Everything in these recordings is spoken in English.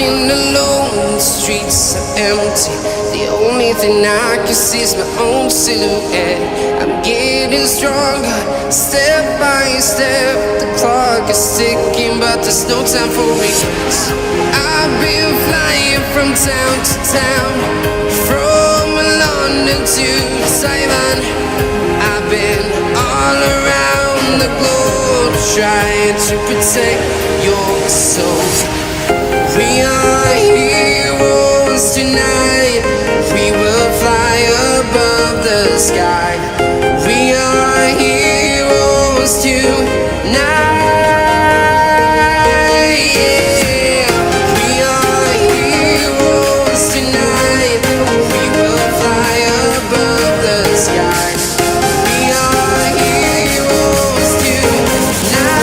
Walking alone, the streets are empty. The only thing I can see is my own silhouette. I'm getting stronger, step by step. The clock is ticking, but there's no time for regrets. I've been flying from town to town, from London to Taiwan. I've been all around the globe, trying to protect your soul. We are heroes tonight. We will fly above the sky. We are heroes tonight. Yeah. We are heroes tonight. We will fly above the sky. We are heroes tonight.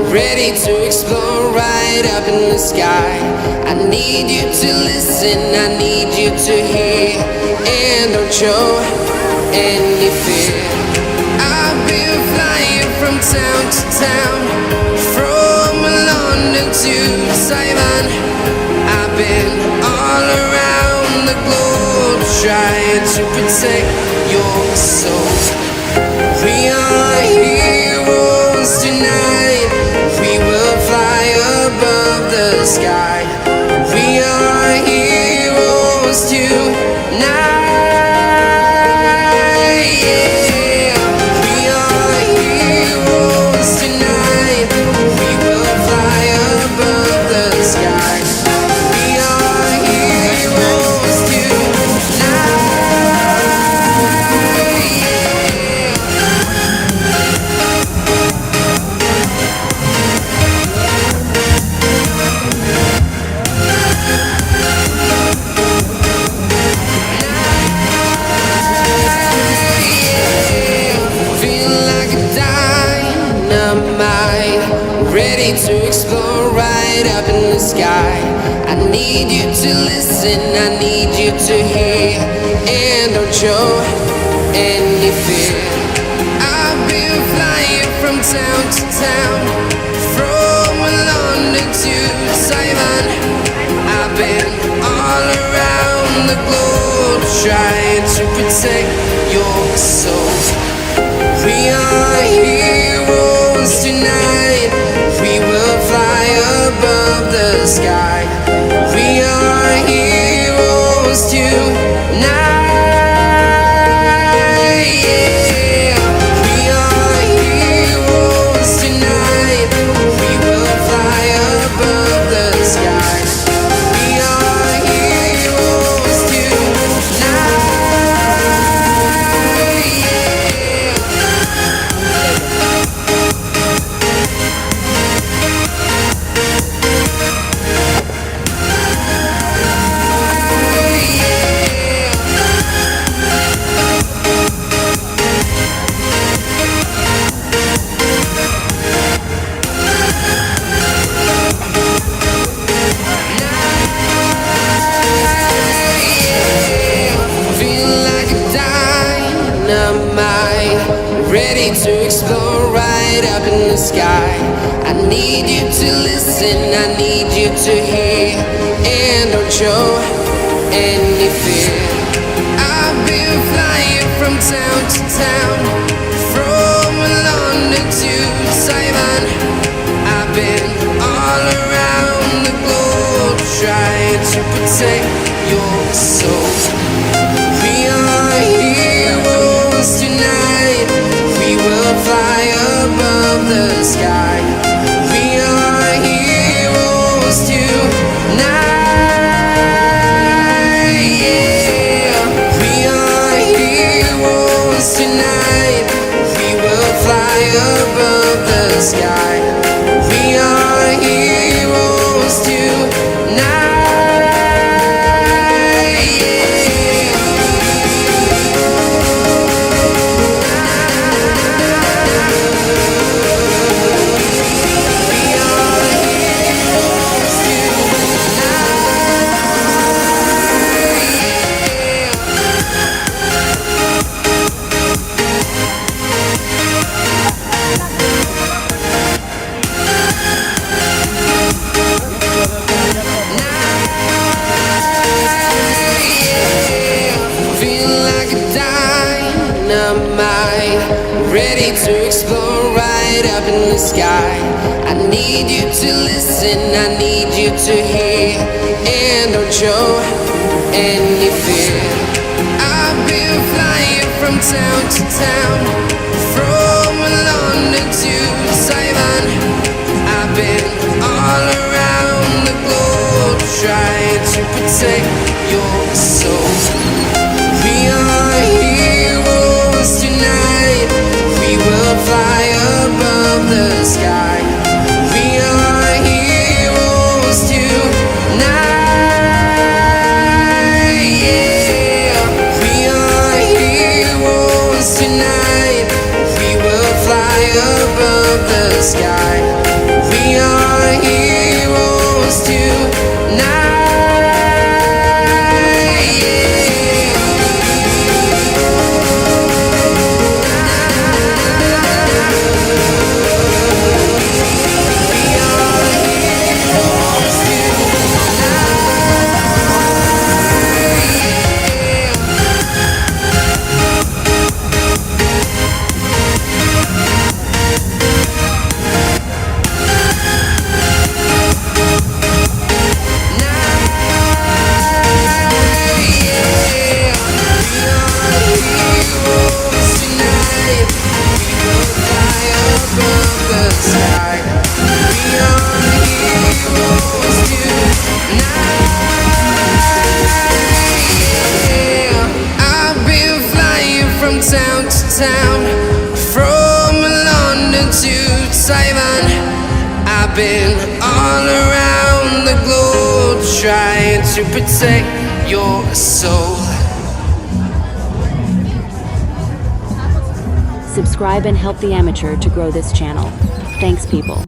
Ready to explore right up in the sky. I need you to listen, I need you to hear, and don't show any fear. I've been flying from town to town, from London to Taiwan. I've been all around the globe, trying to protect your soul. We are heroes tonight. We will fly above the sky. We are heroes tonight. Yeah. We are heroes tonight. We will fly above the sky. We are heroes tonight. Ready to explore right up in the sky. I need you to listen, I need you to hear, and don't show any fear. I've been flying from town to town, from London to Taiwan. I've been all around the globe, trying to protect your soul. We are heroes tonight. We will fly above the sky. We are heroes tonight. Yeah. We are heroes tonight. We will fly above the sky. We are heroes tonight. Ready to explore right up in the sky. I need you to listen, I need you to hear, and don't show any fear. I've been flying from town to town, from London to Taiwan. I've been all around the globe, trying to protect your soul. We are heroes tonight. We will fly above the sky. We are heroes tonight. Yeah. We are heroes tonight. We will fly above the sky. We are heroes tonight. Yeah. to explore right up in the sky. I need you to listen, I need you to hear, and don't show any fear. I've been flying from town to town, from London to Taiwan. I've been all around the globe trying to protect your soul. We are heroes tonight. We will fly above the sky. We are heroes tonight. Yeah. We are heroes tonight. We will fly above the sky. We are heroes tonight. Town to town, from London to Taiwan. I've been all around the globe trying to protect your soul. Subscribe and help the amateur to grow this channel. Thanks, people.